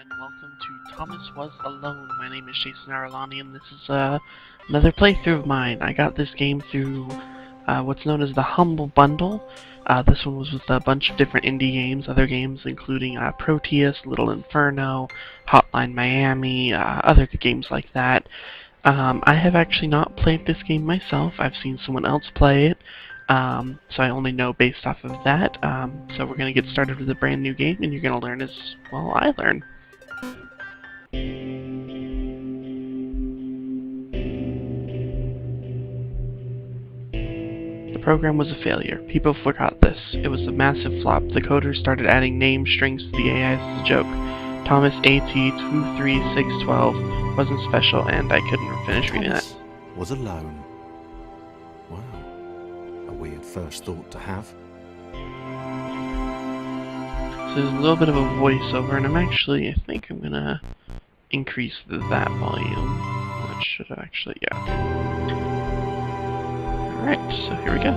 and welcome to Thomas Was Alone. My name is Jason Arilani, and this is another playthrough of mine. I got this game through what's known as the Humble Bundle. This one was with a bunch of different indie games, other games including Proteus, Little Inferno, Hotline Miami, other games like that. I have actually not played this game myself. I've seen someone else play it. So I only know based off of that. So we're going to get started with a brand new game, and you're going to learn as, well, I learn. The program was a failure. People forgot this. It was a massive flop. The coders started adding name strings to the AI as a joke. Thomas AT23612 wasn't special, and I couldn't finish reading that. Was alone. Wow. A weird first thought to have. So there's a little bit of a voiceover, and I think I'm gonna increase that volume. That should actually, yeah. Alright, so here we go.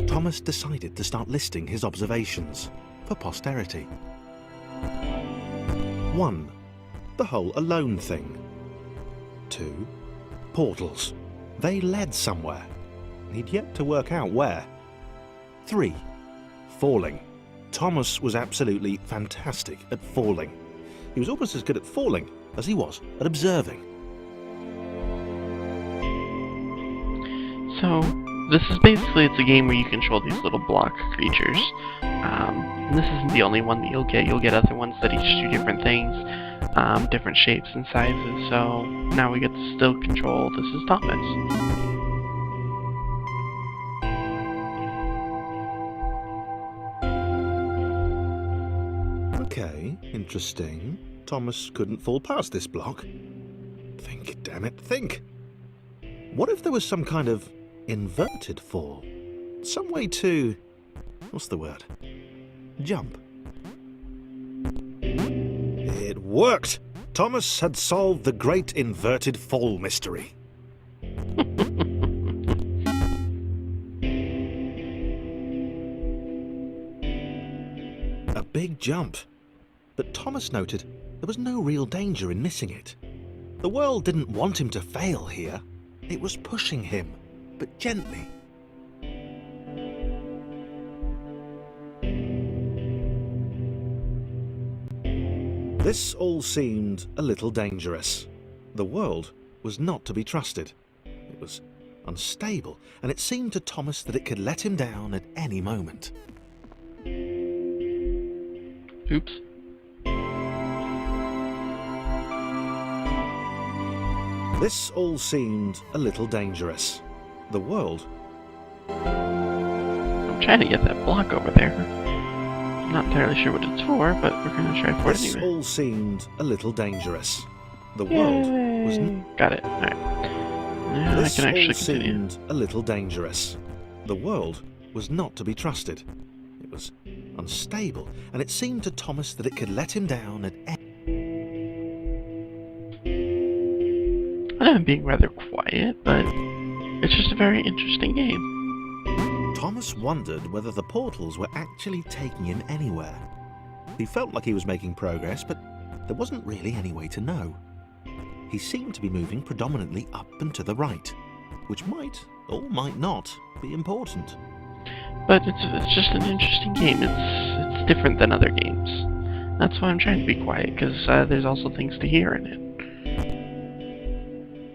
Thomas decided to start listing his observations for posterity. 1. The whole alone thing. 2. Portals. They led somewhere. He'd yet to work out where. 3. Falling. Thomas was absolutely fantastic at falling. He was almost as good at falling as he was at observing. So, this is basically, it's a game where you control these little block creatures. And this isn't the only one that you'll get. You'll get other ones that each do different things, different shapes and sizes. So now we get to still control. This is Thomas. Okay, interesting. Thomas couldn't fall past this block. Think, damn it, think! What if there was some kind of inverted fall? Some way to... what's the word? Jump. It worked! Thomas had solved the great inverted fall mystery. A big jump. But Thomas noted there was no real danger in missing it. The world didn't want him to fail here. It was pushing him, but gently. This all seemed a little dangerous. The world was not to be trusted. It was unstable, and it seemed to Thomas that it could let him down at any moment. Oops. This all seemed a little dangerous. The world... I'm trying to get that block over there. I'm not entirely sure what it's for, but we're going to try for it anyway. This all seemed a little dangerous. The world was... Got it. Alright. Now I can actually continue. This all seemed a little dangerous. The world was not to be trusted. It was unstable, and it seemed to Thomas that it could let him down at any... I know I'm being rather quiet, but it's just a very interesting game. Thomas wondered whether the portals were actually taking him anywhere. He felt like he was making progress, but there wasn't really any way to know. He seemed to be moving predominantly up and to the right, which might, or might not, be important. But it's just an interesting game. It's different than other games. That's why I'm trying to be quiet, because there's also things to hear in it.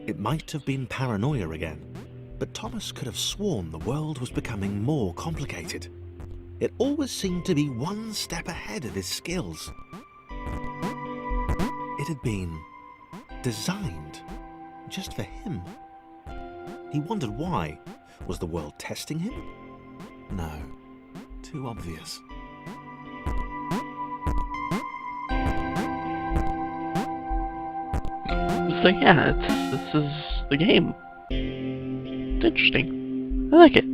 It might have been paranoia again, but Thomas could have sworn the world was becoming more complicated. It always seemed to be one step ahead of his skills. It had been designed just for him. He wondered why. Was the world testing him? No, too obvious. So yeah, this is the game. It's interesting. I like it.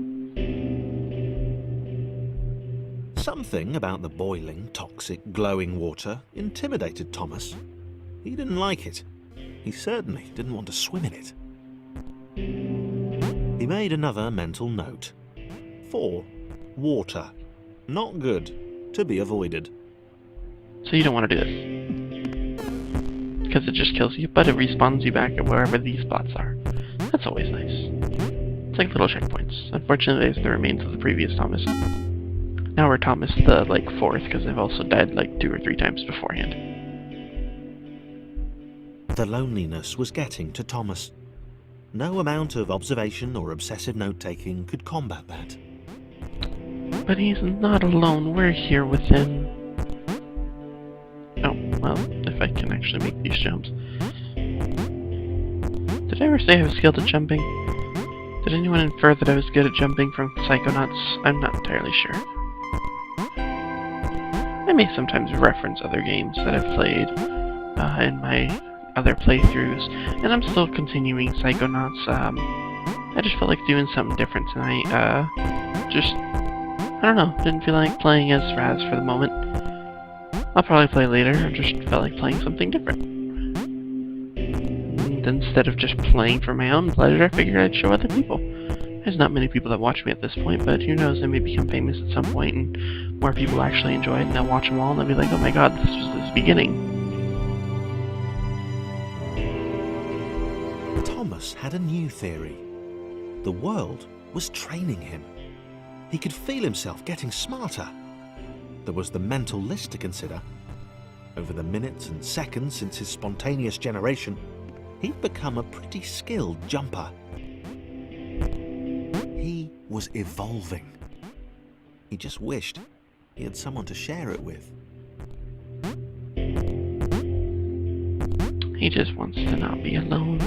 Something about the boiling, toxic, glowing water intimidated Thomas. He didn't like it. He certainly didn't want to swim in it. He made another mental note. 4. Water. Not good. To be avoided. So you don't want to do this. Because it just kills you, but it respawns you back at wherever these spots are. That's always nice. It's like little checkpoints. Unfortunately, there's the remains of the previous Thomas. Now we're Thomas the, 4th, because I've also died, 2 or 3 times beforehand. The loneliness was getting to Thomas. No amount of observation or obsessive note-taking could combat that. But he's not alone. We're here with him. Oh, well, if I can actually make these jumps. Did I ever say I was skilled at jumping? Did anyone infer that I was good at jumping from Psychonauts? I'm not entirely sure. I may sometimes reference other games that I've played in my other playthroughs, and I'm still continuing Psychonauts. I just felt like doing something different tonight. I don't know, didn't feel like playing as Raz for the moment. I'll probably play later, I just felt like playing something different. And instead of just playing for my own pleasure, I figured I'd show other people. There's not many people that watch me at this point, but who knows, I may become famous at some point, and more people actually enjoy it, and they'll watch them all, and they'll be like, oh my god, this was his beginning. Thomas had a new theory. The world was training him. He could feel himself getting smarter. There was the mental list to consider. Over the minutes and seconds since his spontaneous generation, he'd become a pretty skilled jumper. He was evolving. He just wished he had someone to share it with. He just wants to not be alone.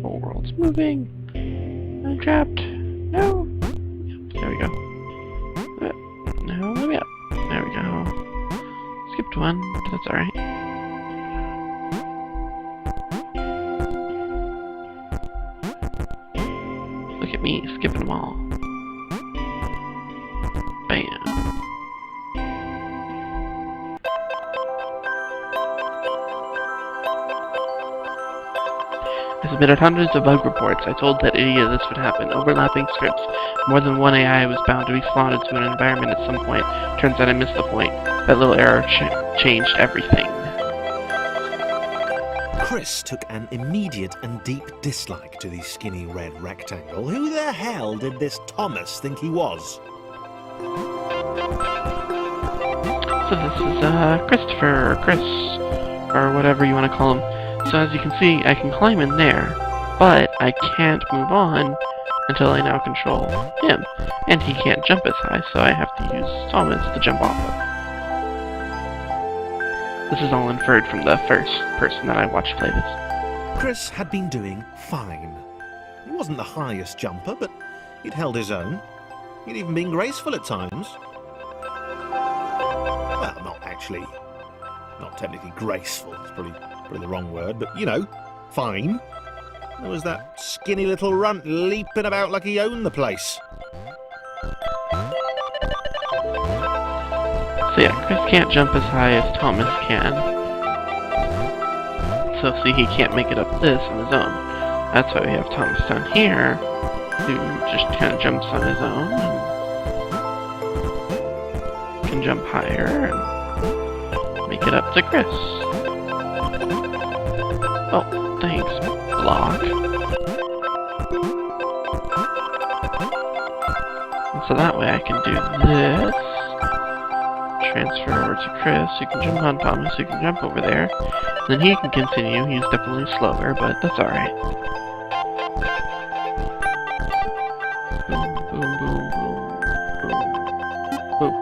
Whole world's moving. I'm trapped. No. There we go. No, let me up. There we go. Skipped one, but that's alright. Look at me, skipping them all. Bam. I submitted hundreds of bug reports. I told that idiot this would happen. Overlapping scripts. More than one AI was bound to be spawned into an environment at some point. Turns out I missed the point. That little error changed everything. Chris took an immediate and deep dislike to the skinny red rectangle. Who the hell did this Thomas think he was? So this is Christopher, or Chris, or whatever you want to call him. So as you can see, I can climb in there, but I can't move on until I now control him. And he can't jump as high, so I have to use Thomas to jump off of. This is all inferred from the first person that I watched play this. Chris had been doing fine. He wasn't the highest jumper, but he'd held his own. He'd even been graceful at times. Well, not technically graceful, it's probably the wrong word, but, you know, fine. There was that skinny little runt leaping about like he owned the place. So yeah, Chris can't jump as high as Thomas can. So see, he can't make it up this on his own. That's why we have Thomas down here, who just kind of jumps on his own and can jump higher and make it up to Chris. Oh, thanks, block. And so that way I can do this. Transfer over to Chris, who can jump on Thomas, who can jump over there. Then he can continue. He's definitely slower, but that's alright. Boom, boom, boom, boom, boom, boom.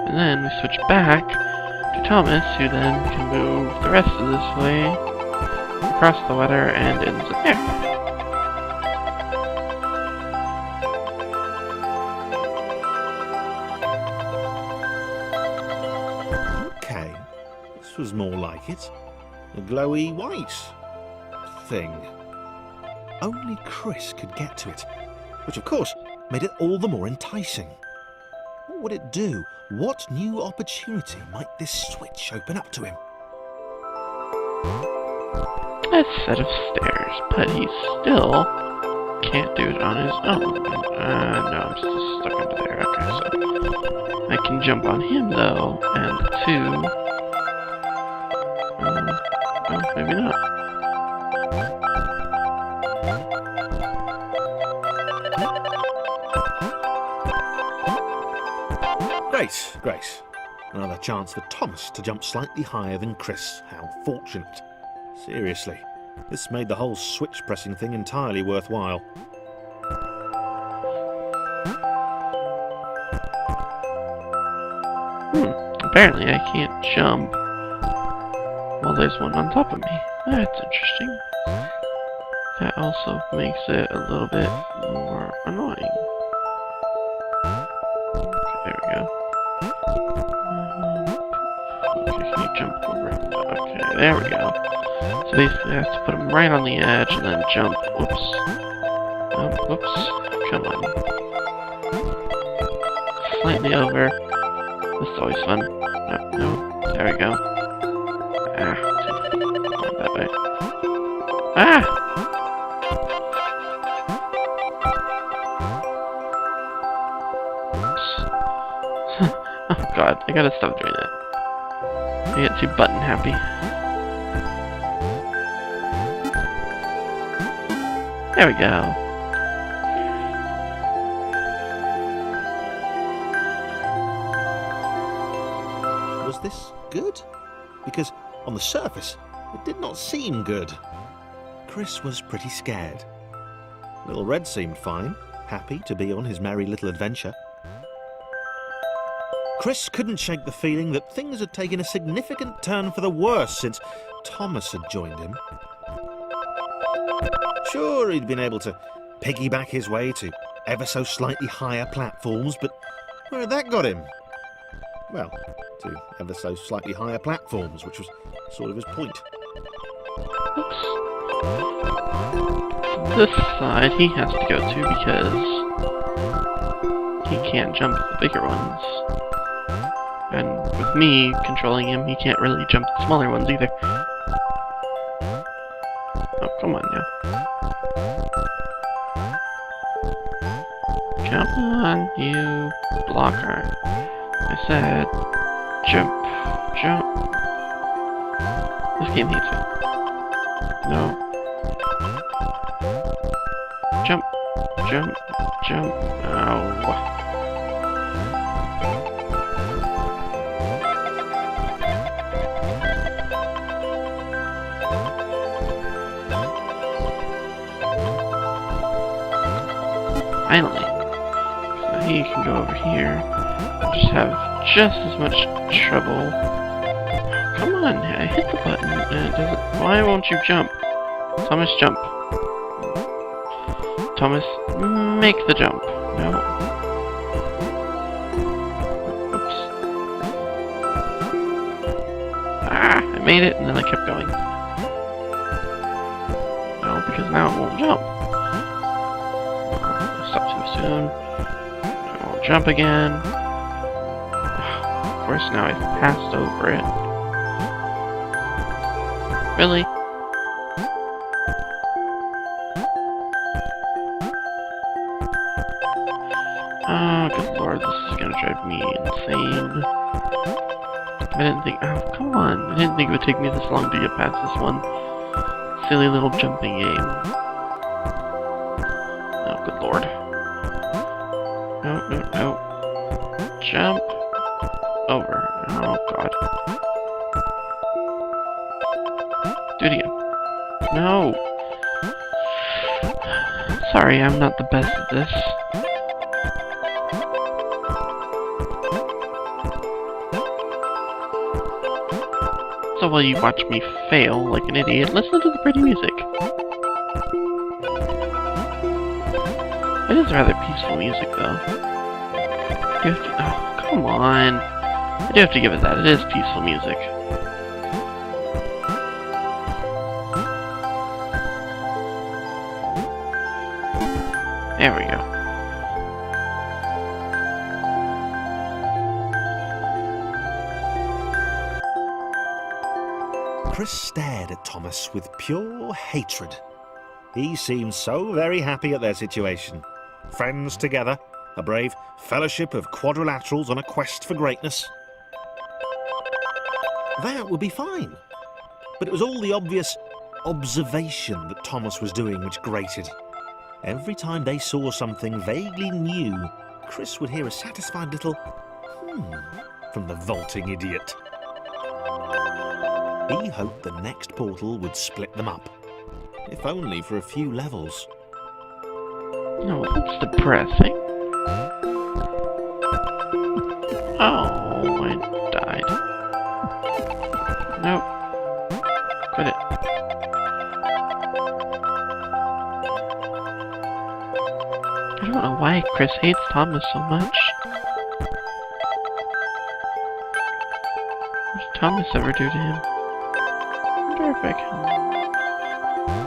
And then we switch back to Thomas, who then can move the rest of this way across the water and ends up there. Okay, this was more like it. A glowy white thing. Only Chris could get to it, which of course made it all the more enticing. What would it do? What new opportunity might this switch open up to him? A set of stairs, but he still can't do it on his own. No, I'm still stuck under there. Okay, so I can jump on him though, and the two. Well, maybe not. Great. Another chance for Thomas to jump slightly higher than Chris. How fortunate. Seriously, this made the whole switch pressing thing entirely worthwhile. Apparently I can't jump while there's one on top of me. That's interesting. That also makes it a little bit more annoying. Okay, there we go. Okay, can you jump over? Okay, there we go. So basically I have to put him right on the edge and then jump. Whoops. Oh, whoops. Come on. Slightly over. This is always fun. No, there we go. That way. Oh god, I gotta stop doing that. I get too button happy. There we go. Was this good? Because on the surface, it did not seem good. Chris was pretty scared. Little Red seemed fine, happy to be on his merry little adventure. Chris couldn't shake the feeling that things had taken a significant turn for the worse since Thomas had joined him. Sure, he'd been able to piggyback his way to ever so slightly higher platforms, but where had that got him? Well, to ever so slightly higher platforms, which was sort of his point. Oops. This side he has to go to because he can't jump the bigger ones. And with me controlling him, he can't really jump the smaller ones either. Oh, come on now. Come on, you blocker. I said, jump. This game hates me. No. Jump. Ow. Finally. Now he can go over here. Just have just as much trouble. Come on, I hit the button and it doesn't. Why won't you jump? Thomas, jump. Thomas, make the jump. No. Oops. I made it and then I kept going. No, because now it won't jump. Stop too soon. It won't jump again. Of course, now I've passed over it. Really? Oh, good lord, this is gonna drive me insane. I didn't think. Oh, come on. I didn't think it would take me this long to get past this one silly little jumping game. Oh, good lord. No. Jump over. Oh, god. Do it again. No! Sorry, I'm not the best at this. So while you watch me fail like an idiot, listen to the pretty music. It is rather peaceful music, though. You have to, oh, come on. I do have to give it that. It is peaceful music. There we go. Chris stared at Thomas with pure hatred. He seemed so very happy at their situation. Friends together, a brave fellowship of quadrilaterals on a quest for greatness. That would be fine. But it was all the obvious observation that Thomas was doing which grated. Every time they saw something vaguely new, Chris would hear a satisfied little from the vaulting idiot. He hoped the next portal would split them up, if only for a few levels. No, that's depressing. Oh, I died. Nope. Quit it. I don't know why Chris hates Thomas so much. What did Thomas ever do to him? I wonder if I can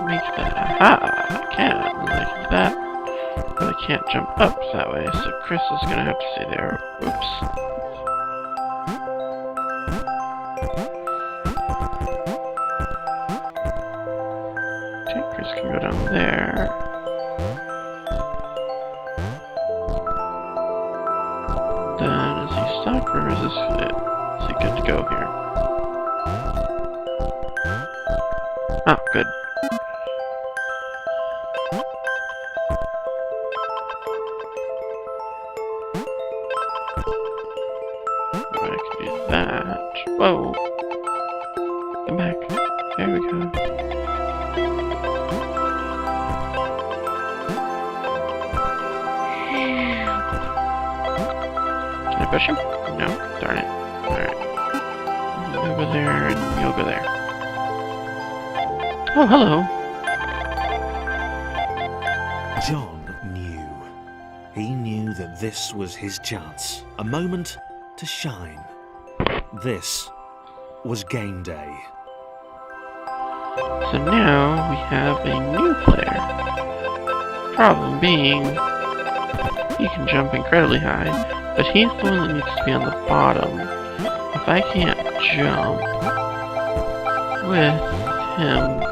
make that. Aha! I can like that. But I can't jump up that way, so Chris is gonna have to stay there. Oops. Okay, Chris can go down there. Then is he stuck or is this it? Is he good to go here? Oh, good. I can do that. Whoa! Come back. There we go. Can I push him? No. Darn it. Alright. You go there, and you'll go there. Oh, hello! John knew. He knew that this was his chance. A moment to shine. This was game day. So now we have a new player. Problem being, he can jump incredibly high, but he's the one that needs to be on the bottom. If I can't jump with him,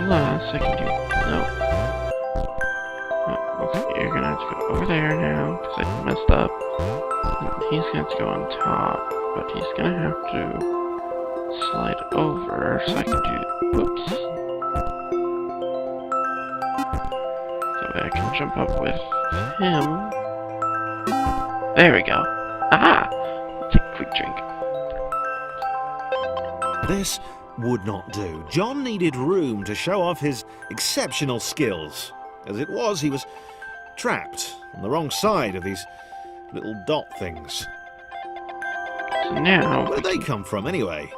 unless I can do okay, you're gonna have to go over there now because I messed up. He's gonna have to go on top, but he's gonna have to slide over so I can do. Whoops. So I can jump up with him. There we go. Aha! Let's take a quick drink. This would not do. John needed room to show off his exceptional skills. As it was, he was trapped on the wrong side of these little dot things. So now Where'd they come from, anyway?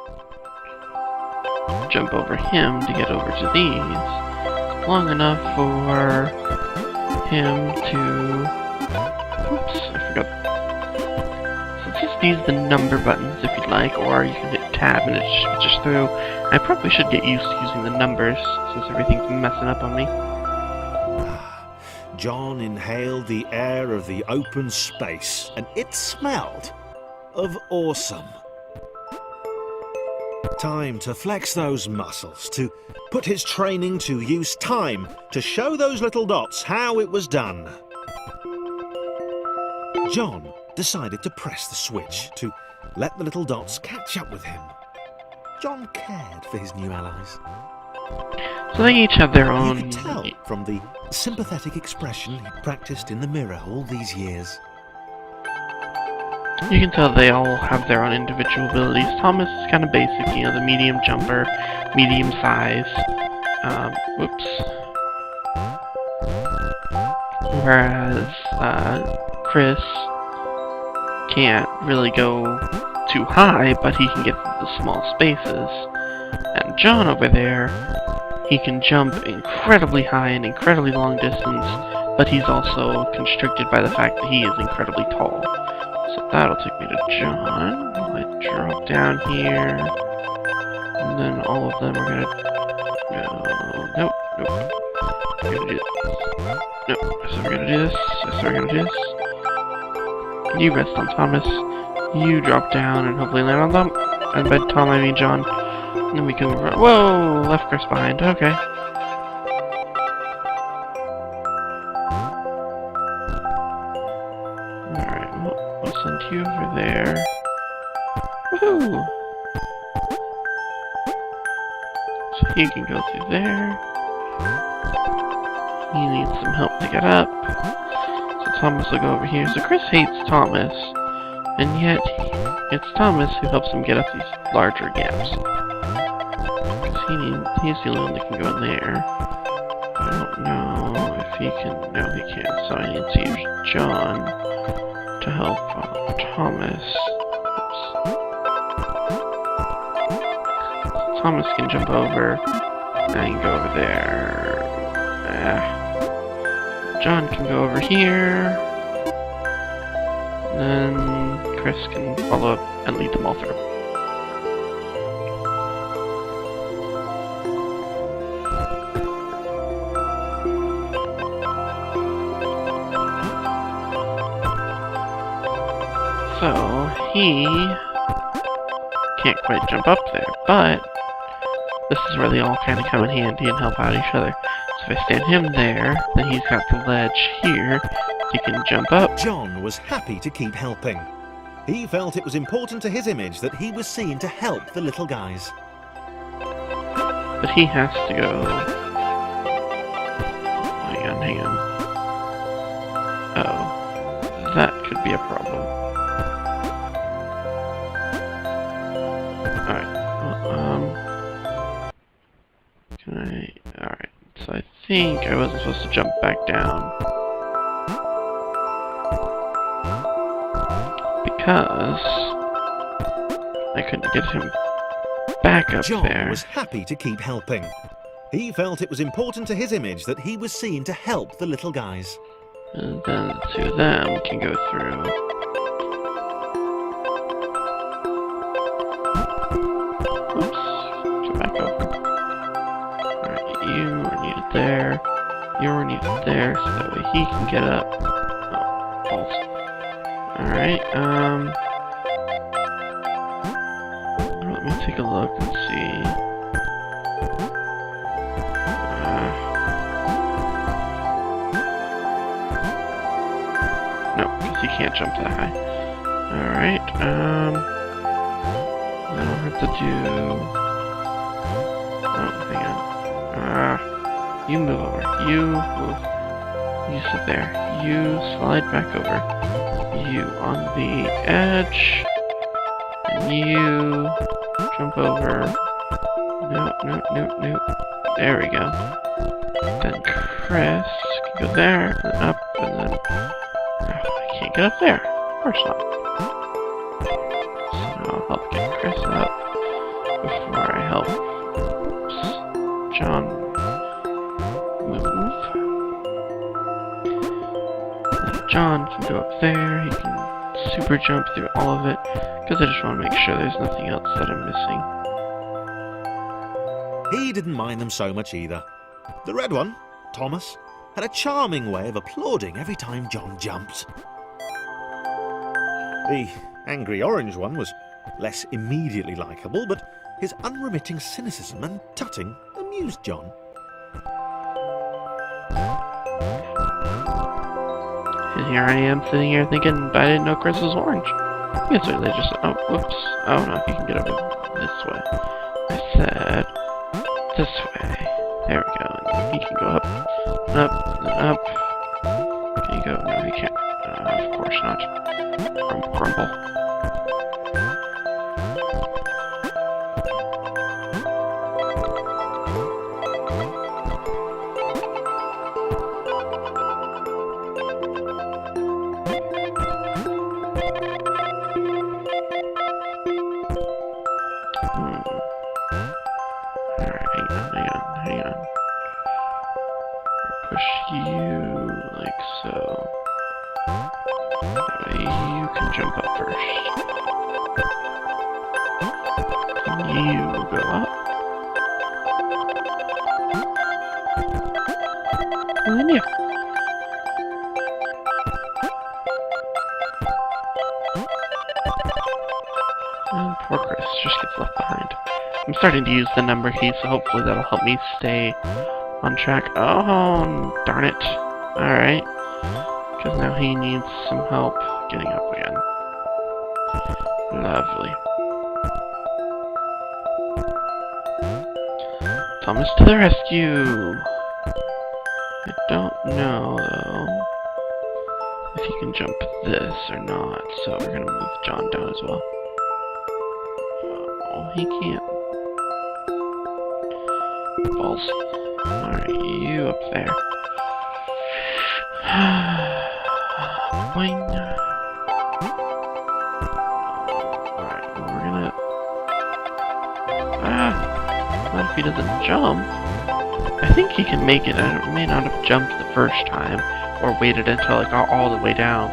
Jump over him to get over to these. Long enough for him to... Oops, I forgot. So just use the number buttons if you'd like, or you can hit tab and it switches through. I probably should get used to using the numbers since everything's messing up on me. John inhaled the air of the open space, and it smelled of awesome. Time to flex those muscles, to put his training to use, time to show those little dots how it was done. John decided to press the switch, to let the little dots catch up with him. John cared for his new allies. So they each have their You own... could tell from the sympathetic expression he practiced in the mirror all these years. You can tell they all have their own individual abilities. Thomas is kind of basic, you know, the medium jumper, medium size. Whoops. Whereas, Chris can't really go too high, but he can get the small spaces. And John over there, he can jump incredibly high and incredibly long distance, but he's also constricted by the fact that he is incredibly tall. So that'll take me to John. While I drop down here. And then all of them are gonna... No, nope, nope. We're gonna do this. Nope, so we're gonna do this. So we're gonna do this. You rest on Thomas. You drop down and hopefully land on them. And by Tom, I mean John. And then we can move around. Whoa! Left Chris behind. Okay. Alright, we'll send you over there. Woohoo! So he can go through there. He needs some help to get up. So Thomas will go over here. So Chris hates Thomas. And yet, it's Thomas who helps him get up these larger gaps. He's the only one that can go in there. I don't know if he can. No, he can't. So I need to use John to help Thomas. Oops. Thomas can jump over. I can go over there. John can go over here. And then Chris can follow up and lead them all through. So, he can't quite jump up there, but this is where they all kind of come in handy and help out each other. So if I stand him there, then he's got the ledge here. He can jump up. John was happy to keep helping. He felt it was important to his image that he was seen to help the little guys. But he has to go... Hang on. Oh. That could be a problem. Alright. Alright. So I think I wasn't supposed to jump back down. Because I couldn't get him back up John there. was happy to keep helping. He felt it was important to his image that he was seen to help the little guys. And then the two of them can go through. Oops. Go back over. Alright, you are needed there. You are needed there, so that way he can get up. Oh, balls. Alright, let me take a look and see. No, because he can't jump that high. Alright, then I'll have to do... Oh, hang on. You move over. You move. You sit there. You slide back over. You on the edge. And you jump over. Nope. There we go. Then Chris can go there, and up, and then... Oh, I can't get up there. Of course not. So I'll help get Chris up before I help John move. John can go up there, he can super jump through all of it, because I just want to make sure there's nothing else that I'm missing. He didn't mind them so much either. The red one, Thomas, had a charming way of applauding every time John jumped. The angry orange one was less immediately likeable, but his unremitting cynicism and tutting amused John. And here I am sitting here thinking, I didn't know Chris was orange. Yes, sir, they just... Oh, whoops. Oh, no, he can get over this way. I said... this way. There we go. And he can go up, and up, and up. Can he go? No, he can't. Of course not. Crumble. Hang on. Push you like so. That way you can jump up first. And you go up. And then you. just gets left behind. I'm starting to use the number key, so hopefully that'll help me stay on track. Oh, darn it. Alright. Because now he needs some help getting up again. Lovely. Thomas to the rescue! I don't know, though, if he can jump this or not, so we're gonna move John down as well. Oh, he can't. Balls. Alright, you up there. Boing. Alright, well, we're gonna... What if he doesn't jump? I think he can make it. I may not have jumped the first time, or waited until I got all the way down.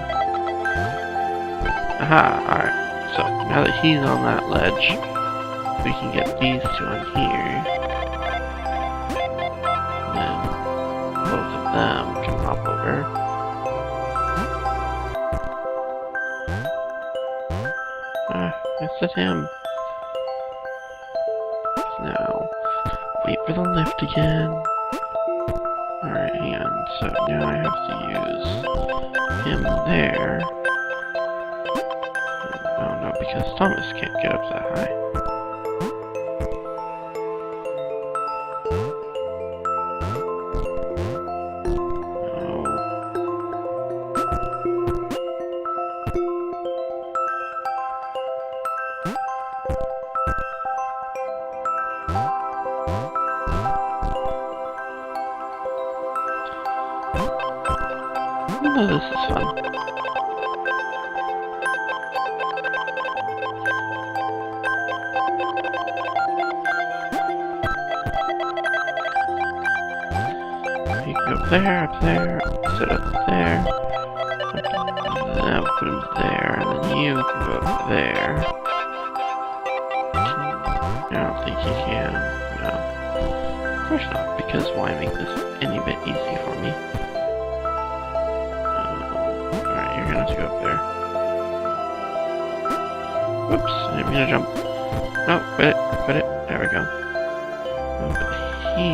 Aha, alright. So, now that he's on that ledge, we can get these two on here. And then both of them can hop over. I said him. Now, wait for the lift again. Alright, hang on. So now I have to use him there. Oh no, because Thomas can't get up that high. Oh, this is fun. You can go up there, sit up there. Put him there, and then you can go up there. I don't think you can. No. Of course not, because why make this any bit easy for me? You're gonna have to go up there. Whoops, I didn't mean to jump. No, quit it. There we go. Oh, but he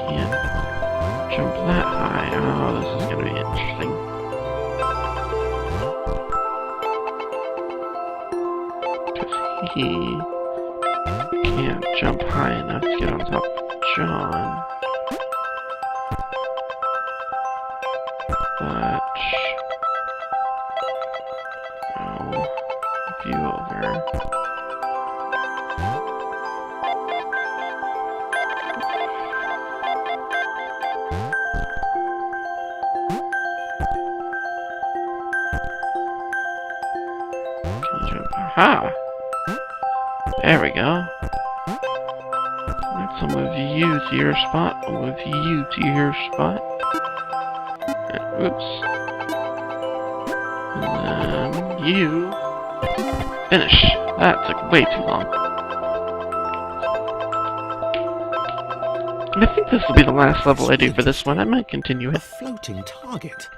can't jump that high. Oh, this is gonna be interesting. Because he can't jump high enough to get on top of John. But... view over. Can you jump? Aha! There we go. Let's move you to your spot. I'll move you to your spot. And, oops. And then you. Finish. That took way too long. And I think this will be the last level I do for this one. I might continue A it. floating target.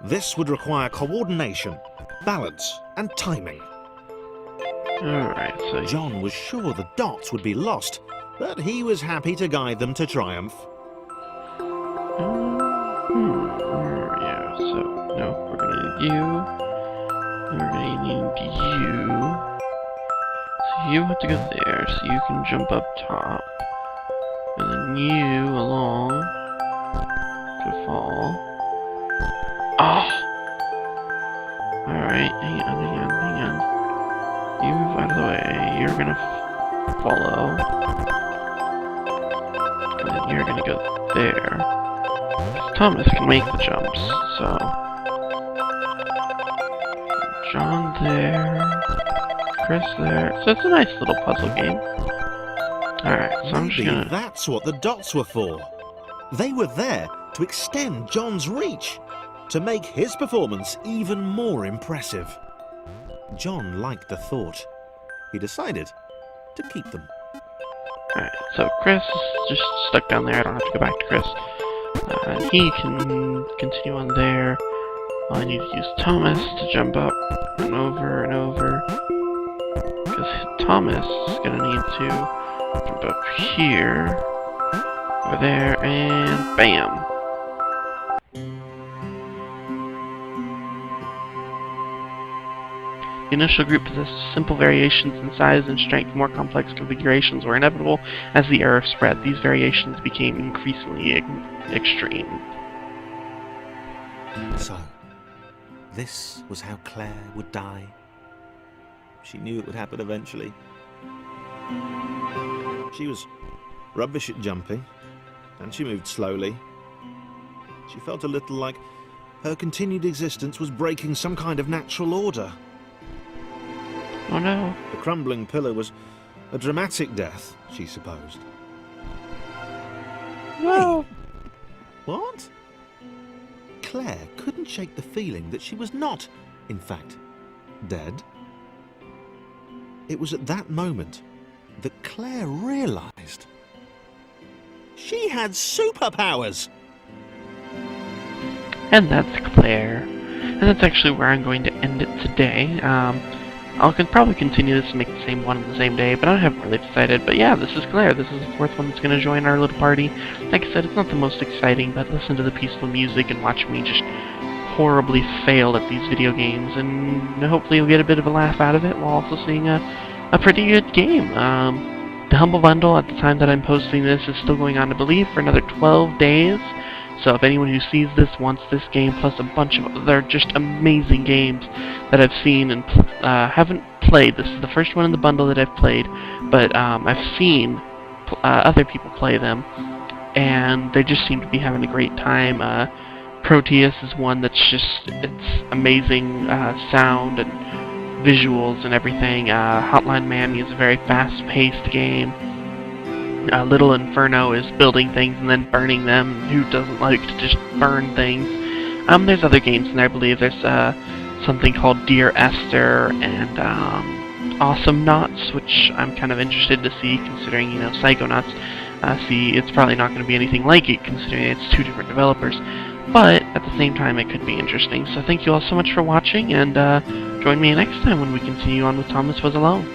This would require coordination, balance, and timing. Alright, so... John was sure the dots would be lost, but he was happy to guide them to triumph. Yeah, so... No, we're gonna need you. We're gonna need you. So you have to go there, so you can jump up top. And then you along to fall. Oh! Alright, hang on. You move out of the way. You're gonna follow. And then you're gonna go there. 'Cause Thomas can make the jumps, so... John there, Chris there. So it's a nice little puzzle game. Alright, so I'm just Maybe gonna... that's what the dots were for. They were there to extend John's reach, to make his performance even more impressive. John liked the thought. He decided to keep them. Alright, so Chris is just stuck down there. I don't have to go back to Chris. And he can continue on there. I need to use Thomas to jump up and over and over. because Thomas is gonna need to jump up here, over there, and bam. The initial group possessed simple variations in size and strength. More complex configurations were inevitable as the era spread. These variations became increasingly extreme. So, this was how Claire would die. She knew it would happen eventually. She was rubbish at jumping, and she moved slowly. She felt a little like her continued existence was breaking some kind of natural order. Oh no. The crumbling pillar was a dramatic death, she supposed. No. Hey, what? Claire couldn't shake the feeling that she was not, in fact, dead. It was at that moment that Claire realised she had superpowers! And that's Claire. And that's actually where I'm going to end it today. I can probably continue this and make the same one on the same day, but I haven't really decided. But yeah, this is Claire. This is the fourth one that's going to join our little party. Like I said, it's not the most exciting, but listen to the peaceful music and watch me just horribly fail at these video games, and hopefully you'll get a bit of a laugh out of it while also seeing a pretty good game. The Humble Bundle, at the time that I'm posting this, is still going on, I believe, for another 12 days. So if anyone who sees this wants this game, plus a bunch of other just amazing games that I've seen and haven't played. This is the first one in the bundle that I've played, but I've seen other people play them, and they just seem to be having a great time. Proteus is one that's just, it's amazing sound and visuals and everything. Hotline Miami is a very fast-paced game. Little Inferno is building things and then burning them. Who doesn't like to just burn things? There's other games in there, I believe. There's something called Dear Esther and Awesome Knots, which I'm kind of interested to see, considering, you know, Psychonauts. See, it's probably not going to be anything like it, considering it's two different developers. But, at the same time, it could be interesting. So thank you all so much for watching, and join me next time when we continue on with Thomas Was Alone.